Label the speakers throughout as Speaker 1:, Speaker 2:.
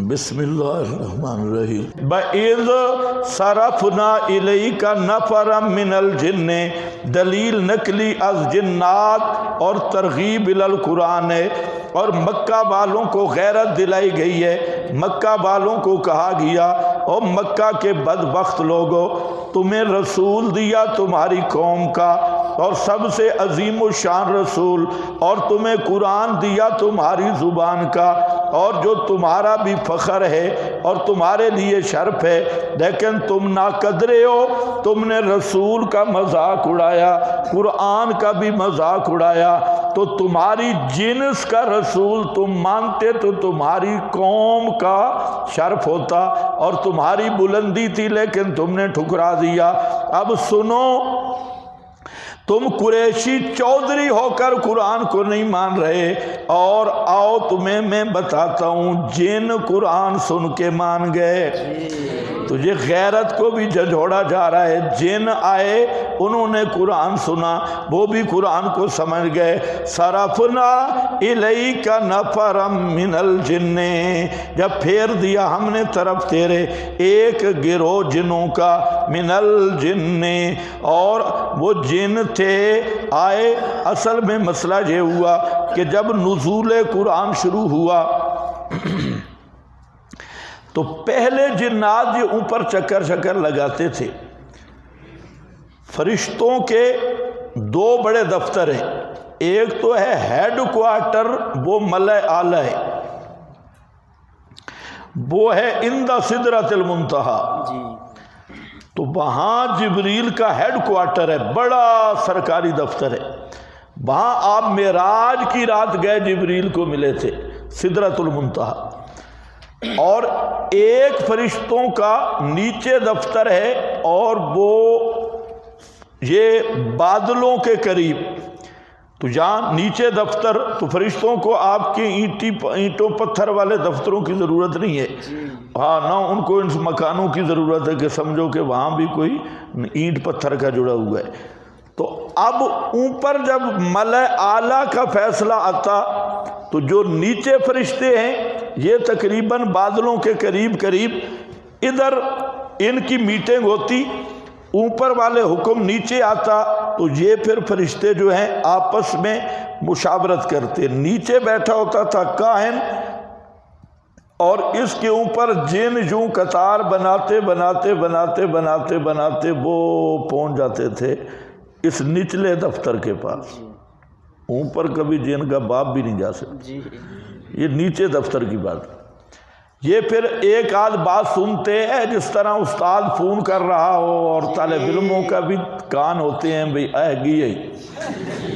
Speaker 1: بسم اللہ الرحمن الرحیم بَإِذْ صَرَفْنَا إِلَيْكَ نَفَرًا مِنَ الْجِنِّ دلیل نقلی از جنات اور ترغیب الی القرآن ہے، اور مکہ والوں کو غیرت دلائی گئی ہے۔ مکہ والوں کو کہا گیا اور مکہ کے بدبخت لوگوں، تمہیں رسول دیا تمہاری قوم کا اور سب سے عظیم الشان رسول، اور تمہیں قرآن دیا تمہاری زبان کا، اور جو تمہارا بھی فخر ہے اور تمہارے لیے شرف ہے، لیکن تم ناقدرے ہو، تم نے رسول کا مذاق اڑایا، قرآن کا بھی مذاق اڑایا۔ تو تمہاری جنس کا رسول تم مانتے تو تمہاری قوم کا شرف ہوتا اور تمہاری بلندی تھی، لیکن تم نے ٹھکرا دیا۔ اب سنو، تم قریشی چودھری ہو کر قرآن کو نہیں مان رہے، اور آؤ تمہیں میں بتاتا ہوں، جن قرآن سن کے مان گئے۔ تجھے غیرت کو بھی جھنجھوڑا جا رہا ہے۔ جن آئے، انہوں نے قرآن سنا، وہ بھی قرآن کو سمجھ گئے۔ صرفنا الیک نفرا من الجن، جب پھیر دیا ہم نے طرف تیرے ایک گروہ جنوں کا، من الجن، اور وہ جن تھے آئے۔ اصل میں مسئلہ یہ ہوا کہ جب نزول قرآن شروع ہوا تو پہلے جنات یہ اوپر چکر لگاتے تھے۔ فرشتوں کے دو بڑے دفتر ہیں، ایک تو ہے ہیڈ کوارٹر، وہ ملأ اعلی ہے، وہ ہے عند سدرۃ المنتہی، تو وہاں جبریل کا ہیڈ کوارٹر ہے، بڑا سرکاری دفتر ہے۔ وہاں آپ معراج کی رات گئے، جبریل کو ملے تھے سدرۃ المنتہی۔ اور ایک فرشتوں کا نیچے دفتر ہے، اور وہ یہ بادلوں کے قریب، تو جہاں نیچے دفتر، تو فرشتوں کو آپ کی اینٹوں پتھر والے دفتروں کی ضرورت نہیں ہے، ہاں نہ ان کو ان مکانوں کی ضرورت ہے کہ سمجھو کہ وہاں بھی کوئی اینٹ پتھر کا جڑا ہوا ہے۔ تو اب اوپر جب ملأ اعلیٰ کا فیصلہ آتا تو جو نیچے فرشتے ہیں یہ تقریباً بادلوں کے قریب ادھر ان کی میٹنگ ہوتی، اوپر والے حکم نیچے آتا تو یہ پھر فرشتے جو ہیں آپس میں مشاورت کرتے۔ نیچے بیٹھا ہوتا تھا کاہن، اور اس کے اوپر جن یوں قطار بناتے وہ پہنچ جاتے تھے اس نچلے دفتر کے پاس۔ اوپر کبھی جن کا باپ بھی نہیں جا سکتا، یہ نیچے دفتر کی بات ہے۔ یہ پھر ایک آدھ بات سنتے ہیں، جس طرح استاد فون کر رہا ہو، اور طالب علموں کا بھی کان ہوتے ہیں، بھئی اے گئی،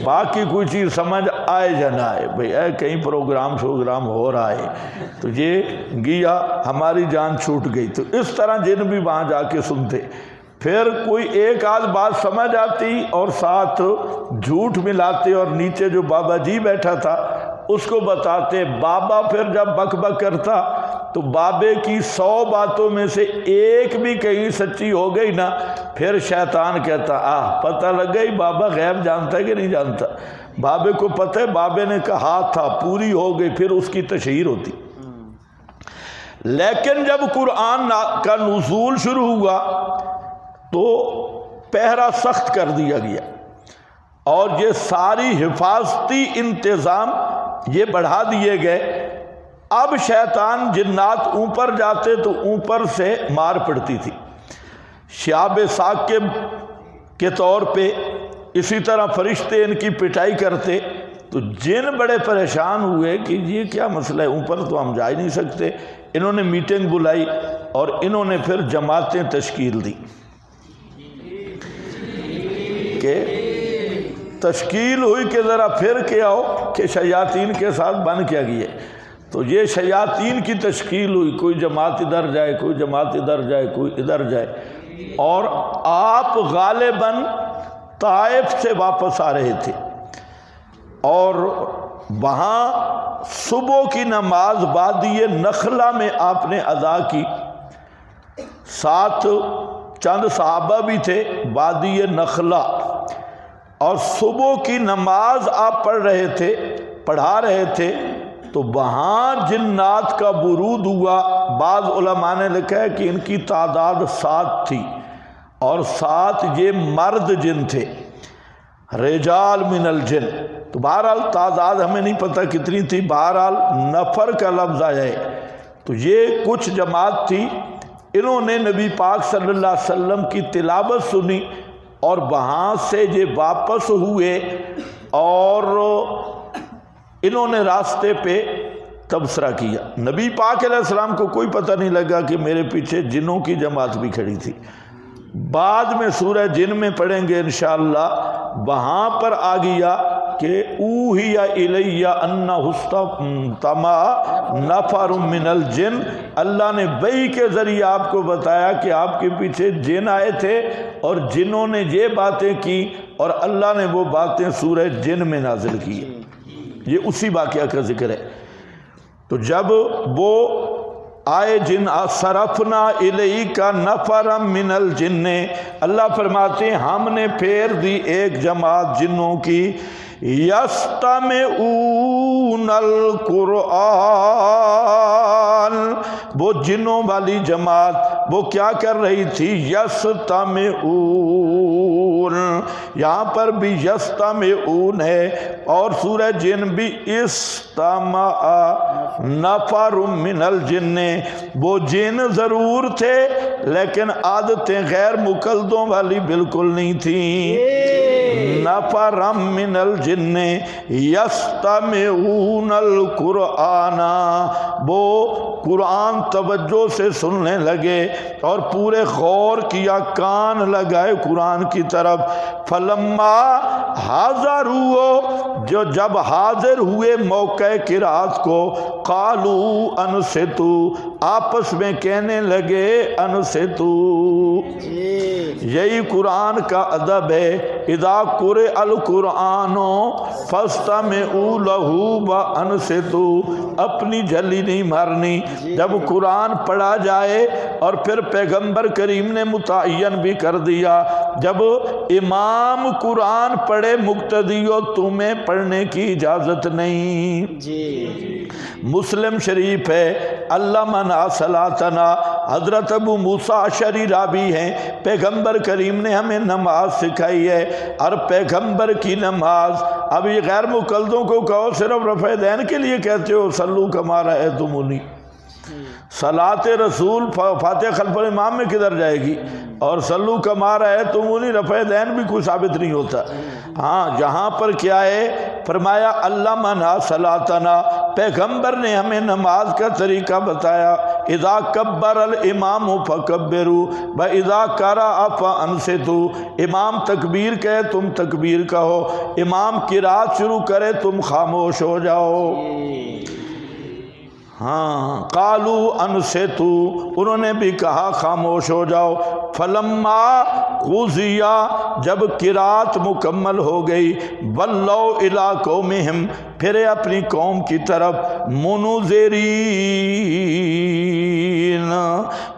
Speaker 1: باقی کوئی چیز سمجھ آئے یا نہ آئے، بھئی اے کہیں پروگرام ہو رہا ہے تو یہ گیا ہماری جان چھوٹ گئی۔ تو اس طرح جن بھی وہاں جا کے سنتے، پھر کوئی ایک آدھ بات سمجھ آتی اور ساتھ جھوٹ ملاتے، اور نیچے جو بابا جی بیٹھا تھا اس کو بتاتے۔ بابا پھر جب بک بک کرتا تو بابے کی 100 باتوں میں سے ایک بھی کہیں سچی ہو گئی نا، پھر شیطان کہتا پتہ لگ گئی بابا غیب جانتا ہے کہ نہیں جانتا۔ بابے کو پتہ ہے، بابے نے کہا تھا، پوری ہو گئی، پھر اس کی تشہیر ہوتی۔ لیکن جب قرآن کا نزول شروع ہوا تو پہرا سخت کر دیا گیا، اور یہ ساری حفاظتی انتظام یہ بڑھا دیے گئے۔ اب شیطان جنات اوپر جاتے تو اوپر سے مار پڑتی تھی، شہاب ثاقب کے طور پہ، اسی طرح فرشتے ان کی پٹائی کرتے۔ تو جن بڑے پریشان ہوئے کہ یہ کیا مسئلہ ہے، اوپر تو ہم جا ہی نہیں سکتے۔ انہوں نے میٹنگ بلائی اور انہوں نے پھر جماعتیں تشکیل دی کہ تشکیل ہوئی کہ ذرا پھر کے آؤ کہ شیاطین کے ساتھ بن کیا گیا۔ تو یہ شیاطین کی تشکیل ہوئی، کوئی جماعت ادھر جائے، کوئی جماعت ادھر جائے، کوئی ادھر جائے، اور آپ غالباً طائف سے واپس آ رہے تھے، اور وہاں صبح کی نماز وادی نخلہ میں آپ نے ادا کی، ساتھ چند صحابہ بھی تھے، وادی نخلہ، اور صبح کی نماز آپ پڑھا رہے تھے، تو وہاں جنات کا برود ہوا۔ بعض علماء نے لکھا ہے کہ ان کی تعداد 7 تھی، اور 7 یہ مرد جن تھے، رجال من الجن۔ تو بہرحال تعداد ہمیں نہیں پتہ کتنی تھی، بہرحال نفر کا لفظ آیا ہے۔ تو یہ کچھ جماعت تھی، انہوں نے نبی پاک صلی اللہ علیہ وسلم کی تلاوت سنی اور وہاں سے یہ واپس ہوئے، اور انہوں نے راستے پہ تبصرہ کیا۔ نبی پاک علیہ السلام کو کوئی پتہ نہیں لگا کہ میرے پیچھے جنوں کی جماعت بھی کھڑی تھی۔ بعد میں سورہ جن میں پڑھیں گے انشاءاللہ، وہاں پر آ گیا کہ اوحی الی انہ استمع نفر من الجن، اللہ نے وحی کے ذریعے آپ کو بتایا کہ آپ کے پیچھے جن آئے تھے اور جنوں نے یہ باتیں کی، اور اللہ نے وہ باتیں سورہ جن میں نازل کی۔ یہ اسی واقعہ کا ذکر ہے۔ تو جب وہ آئے جن، صرفنا الیک نفرا من الجن، اللہ فرماتے ہیں ہم نے پھیر دی ایک جماعت جنوں کی، یستمعون القرآن، وہ جنوں والی جماعت وہ کیا کر رہی تھی؟ یستمعون، یہاں پر بھی یستمعون ہے، اور سورہ جن بھی استمع نفر من الجن، وہ جن ضرور تھے لیکن عادتیں غیر مقلدوں والی بالکل نہیں تھیں۔ نفر من الجن یستمعون القرآن، وہ قرآن توجہ سے سننے لگے اور پورے غور کیا، کان لگائے قرآن کی طرف۔ فلما حاضروا، جو جب حاضر ہوئے موقع قرات کو، قالو انصتوا، آپس میں کہنے لگے انصتوا۔ یہی قرآن کا ادب ہے، اذا قرئ القرآن فاستمعوا له وانصتوا، اپنی جھلی نہیں مارنی۔ جب قرآن پڑھا جائے، اور پھر پیغمبر کریم نے متعین بھی کر دیا، جب امام قرآن پڑھے مقتدیو تمہیں پڑھنے کی اجازت نہیں۔ مسلم شریف ہے، علمنا صلاتنا، حضرت ابو موسیٰ اشعری راوی ہیں، پیغمبر کریم نے ہمیں نماز سکھائی ہے، اور پیغمبر کی نماز، اب یہ غیر مقلدوں کو کہو صرف رفع دین کے لیے کہتے ہو، صلو کما رأیتمونی، صلاۃ رسول فاتحہ خلف الامام میں کدھر جائے گی؟ اور صلو کما رأیتمونی رفع دین بھی کوئی ثابت نہیں ہوتا۔ ہاں یہاں پر کیا ہے؟ فرمایا علمنا صلاتنا، پیغمبر نے ہمیں نماز کا طریقہ بتایا، اذا کبر الامام فکبروا واذا قرأ فانصتوا، امام تکبیر کہے تم تکبیر کہو، امام قرات شروع کرے تم خاموش ہو جاؤ۔ ہاں قالو انصتوا، انہوں نے بھی کہا خاموش ہو جاؤ۔ فلما قضی، جب قرات مکمل ہو گئی، ولوا الی قومہم، پھرے اپنی قوم کی طرف، منذرین،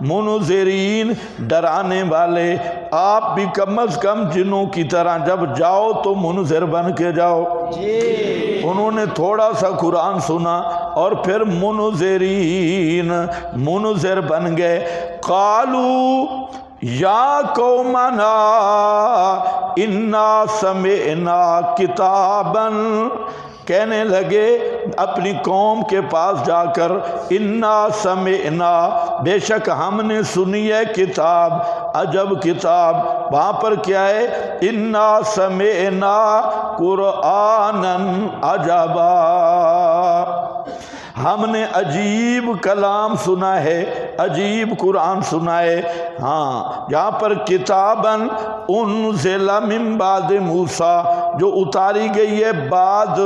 Speaker 1: منذرین ڈرانے والے۔ آپ بھی کم از کم جنوں کی طرح جب جاؤ تو منذر بن کے جاؤ۔ انہوں نے تھوڑا سا قرآن سنا اور پھر منذرین، منذر بن گئے۔ قالو یا قومنا انا سمعنا کتابا، کہنے لگے اپنی قوم کے پاس جا کر، انا سمعنا، بے شک ہم نے سنی ہے کتاب، عجب کتاب۔ وہاں پر کیا ہے؟ انا سمعنا قرآنا عجبا، ہم نے عجیب کلام سنا ہے، عجیب قرآن سنا ہے۔ ہاں یہاں پر کتاباً انزل من بعد موسیٰ، جو اتاری گئی ہے بعد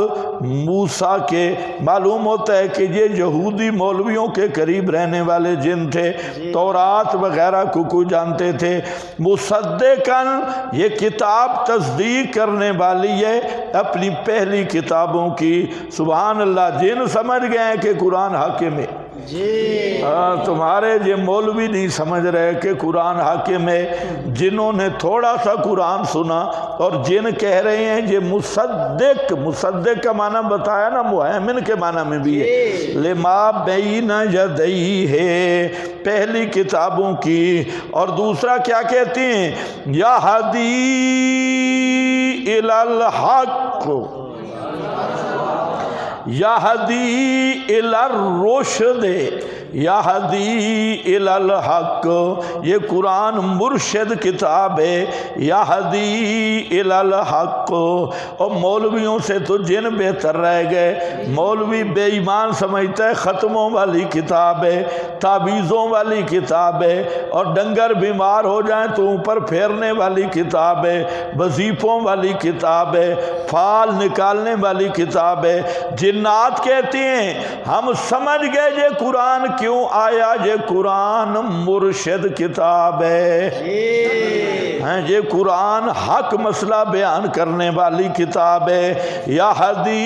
Speaker 1: موسیٰ کے، معلوم ہوتا ہے کہ یہ یہودی مولویوں کے قریب رہنے والے جن تھے، تورات وغیرہ کو جانتے تھے۔ مصدقاً، یہ کتاب تصدیق کرنے والی ہے اپنی پہلی کتابوں کی۔ سبحان اللہ، جن سمجھ گئے ہیں کہ قرآن حاکم ہے، تمہارے یہ مولوی نہیں سمجھ رہے کہ قرآن حاکم ہے، جنہوں نے تھوڑا سا قرآن سنا اور جن کہہ رہے ہیں یہ مصدق کا معنی بتایا نا، مہیمن کے معنی میں بھی ہے، لما بین یدیہ ہے پہلی کتابوں کی، اور دوسرا کیا کہتے ہیں، یہدی الی الحق، یہدی الی الرشد، یہدی الی الحق، یہ قرآن مرشد کتاب ہے، یہدی الی الحق۔ اور مولویوں سے تو جن بہتر رہ گئے، مولوی بے ایمان سمجھتا ہے ختموں والی کتاب ہے، تعویذوں والی کتاب ہے، اور ڈنگر بیمار ہو جائیں تو اوپر پھیرنے والی کتاب ہے، وظیفوں والی کتاب ہے، پھال نکالنے والی کتاب ہے۔ جنات کہتے ہیں ہم سمجھ گئے یہ قرآن کیوں آیا، یہ قرآن مرشد کتاب ہے، یہ قرآن حق مسئلہ بیان کرنے والی کتاب ہے، یہدی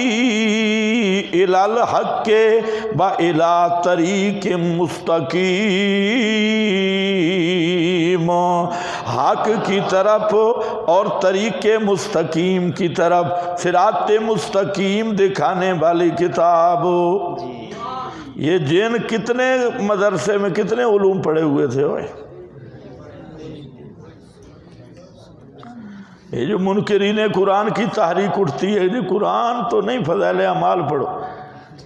Speaker 1: الی الحق و الی طریق مستقیم، حق کی طرف اور طریق مستقیم کی طرف، صراط مستقیم دکھانے والی کتاب۔ یہ جن کتنے مدرسے میں کتنے علوم پڑھے ہوئے تھے ہوئے، یہ جو منکرین قرآن کی تحریک اٹھتی ہے، قرآن تو نہیں، فضائل اعمال پڑھو،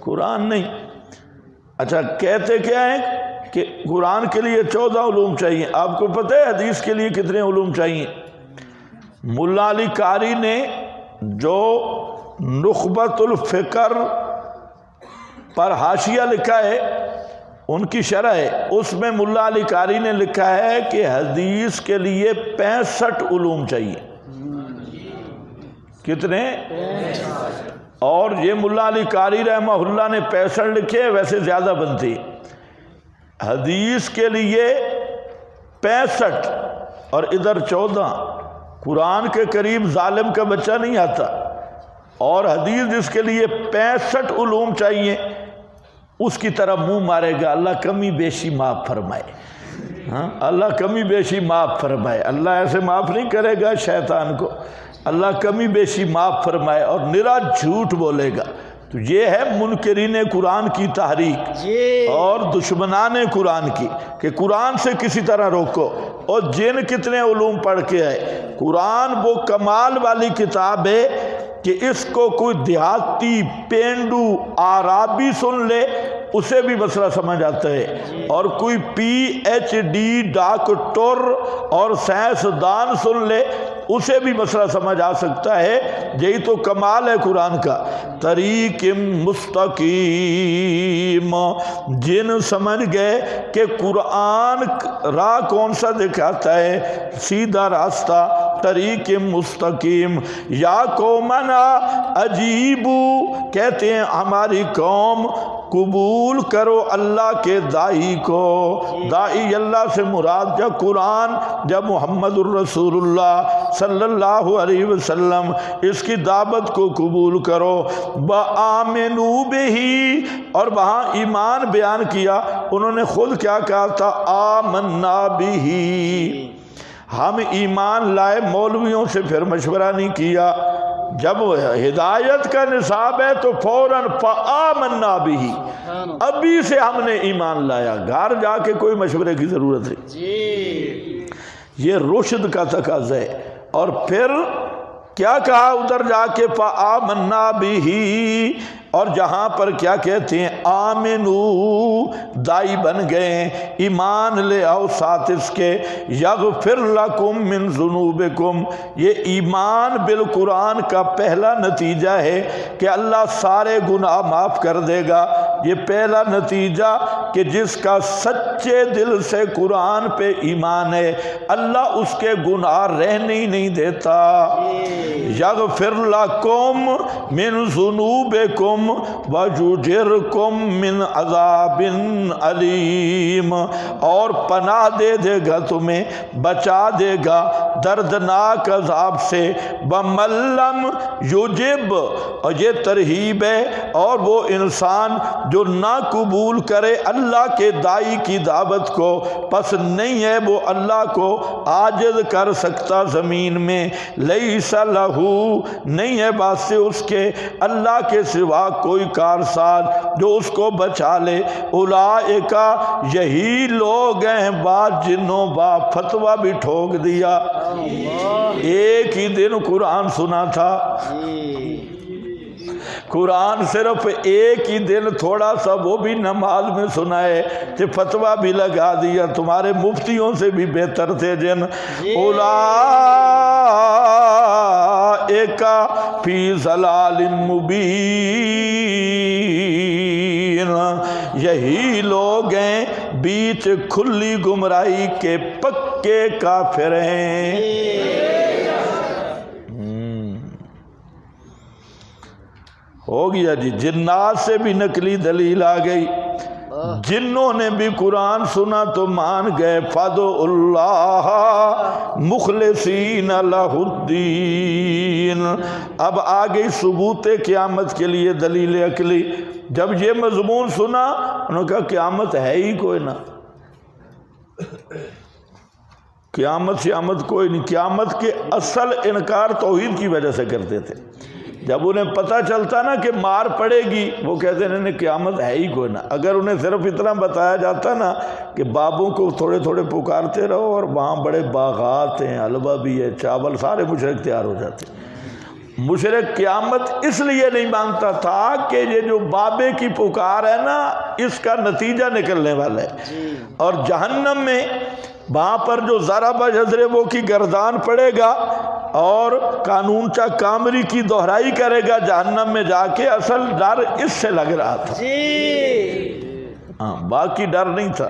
Speaker 1: قرآن نہیں۔ اچھا کہتے کیا ہیں کہ قرآن کے لیے 14 علوم چاہیے، آپ کو پتہ ہے حدیث کے لیے کتنے علوم چاہیے؟ ملا علی قاری نے جو نخبۃ الفکر پر حاشیہ لکھا ہے، ان کی شرح ہے، اس میں ملا علی قاری نے لکھا ہے کہ حدیث کے لیے 65 علوم چاہیے۔ کتنے؟ اور یہ ملا علی قاری رحمہ اللہ نے 65 لکھے، ویسے زیادہ بنتی، حدیث کے لیے 65 اور ادھر 14، قرآن کے قریب ظالم کا بچہ نہیں آتا، اور حدیث جس کے لیے 65 علوم چاہیے اس کی طرف منہ مارے گا، اللہ کمی بیشی معاف فرمائے، اللہ کمی بیشی معاف فرمائے، اللہ ایسے معاف نہیں کرے گا شیطان کو، اللہ کمی بیشی معاف فرمائے، اور نرا جھوٹ بولے گا۔ تو یہ ہے منکرین قرآن کی تحریک اور دشمنان قرآن کی، کہ قرآن سے کسی طرح روکو۔ اور جن کتنے علوم پڑھ کے آئے، قرآن وہ کمال والی کتاب ہے کہ اس کو کوئی دیہاتی پینڈو آرابی سن لے اسے بھی مسئلہ سمجھ آتا ہے، اور کوئی PhD ڈاکٹر اور سائنسدان سن لے اسے بھی مسئلہ سمجھ آ سکتا ہے۔ یہی تو کمال ہے قرآن کا، طریق مستقیم۔ جن سمجھ گئے کہ قرآن راہ کون سا دکھاتا ہے، سیدھا راستہ، طریق مستقیم۔ یا قومنا عجیبو، کہتے ہیں ہماری قوم قبول کرو اللہ کے داعی کو۔ داعی اللہ سے مراد جب قرآن، جب محمد الرسول اللہ صلی اللہ علیہ وسلم، اس کی دعوت کو قبول کرو۔ وآمنوا بہ، اور وہاں ایمان بیان کیا، انہوں نے خود کیا کہا تھا، آمنا بہ، ہم ایمان لائے، مولویوں سے پھر مشورہ نہیں کیا۔ جب ہدایت کا نصاب ہے تو فوراً فآمنا بہ، ابھی سے ہم نے ایمان لایا، گھر جا کے کوئی مشورے کی ضرورت نہیں۔ یہ رشد کا تقاضا ہے۔ اور پھر کیا کہا ادھر جا کے، فآمنا بہ، اور جہاں پر کیا کہتے ہیں، آمنو، دائی بن گئے، ایمان لے آؤ ساتھ اس کے، یغفر لکم من ذنوبکم۔ یہ ایمان بالقرآن کا پہلا نتیجہ ہے کہ اللہ سارے گناہ معاف کر دے گا۔ یہ پہلا نتیجہ کہ جس کا سچے دل سے قرآن پہ ایمان ہے، اللہ اس کے گناہ رہنے ہی نہیں دیتا۔ یغفر لکم من ذنوبکم وَيُجِرْكُم مِّنْ عَذَابٍ علیم، اور پناہ دے گا تمہیں، بچا دے گا دردناک عذاب سے۔ وَمَن لَّمْ يُجِبْ، اور یہ ترہیب ہے، اور وہ انسان جو نہ قبول کرے اللہ کے دائی کی دعوت کو، پس نہیں ہے وہ اللہ کو عاجز کر سکتا زمین میں، لیس لہو نہیں ہے واسطے اس کے اللہ کے سوا کوئی کارساز جو اس کو بچا لے، اولئک یہی لوگ ہیں بعد جنوں با فتویٰ بھی ٹھوک دیا۔ ایک ہی دن قرآن سنا تھا، قرآن صرف ایک ہی دن تھوڑا سا وہ بھی نماز میں سنائے کہ فتویٰ بھی لگا دیا، تمہارے مفتیوں سے بھی بہتر تھے جن اولئک فی ضلال مبین، یہی لوگ ہیں بیچ کھلی گمراہی کے پکے کافر ہیں۔ ہو گیا جی، جنات سے بھی نقلی دلیل آ گئی، جنوں نے بھی قرآن سنا تو مان گئے، فادعوا اللہ مخلصین لہ الدین۔ اب آ گئی ثبوت قیامت کے لیے دلیل عقلی۔ جب یہ مضمون سنا انہوں نے کہا قیامت ہے ہی کوئی نہ، قیامت شیامت کوئی نہیں۔ قیامت کے اصل انکار توحید کی وجہ سے کرتے تھے، جب انہیں پتہ چلتا نا کہ مار پڑے گی وہ کہتے ہیں نہیں قیامت ہے ہی کوئی نہ۔ اگر انہیں صرف اتنا بتایا جاتا نا کہ بابوں کو تھوڑے تھوڑے پکارتے رہو اور وہاں بڑے باغات ہیں، حلوہ بھی ہے، چاول، سارے مشرک تیار ہو جاتے۔ مشرک قیامت اس لیے نہیں مانتا تھا کہ یہ جو بابے کی پکار ہے نا اس کا نتیجہ نکلنے والا ہے، اور جہنم میں وہاں پر جو ذرا بجزرے وہ کی گردان پڑے گا اور قانون چا کامری کی دہرائی کرے گا جہنم میں جا کے، اصل ڈر اس سے لگ رہا تھا، ہاں باقی ڈر نہیں تھا۔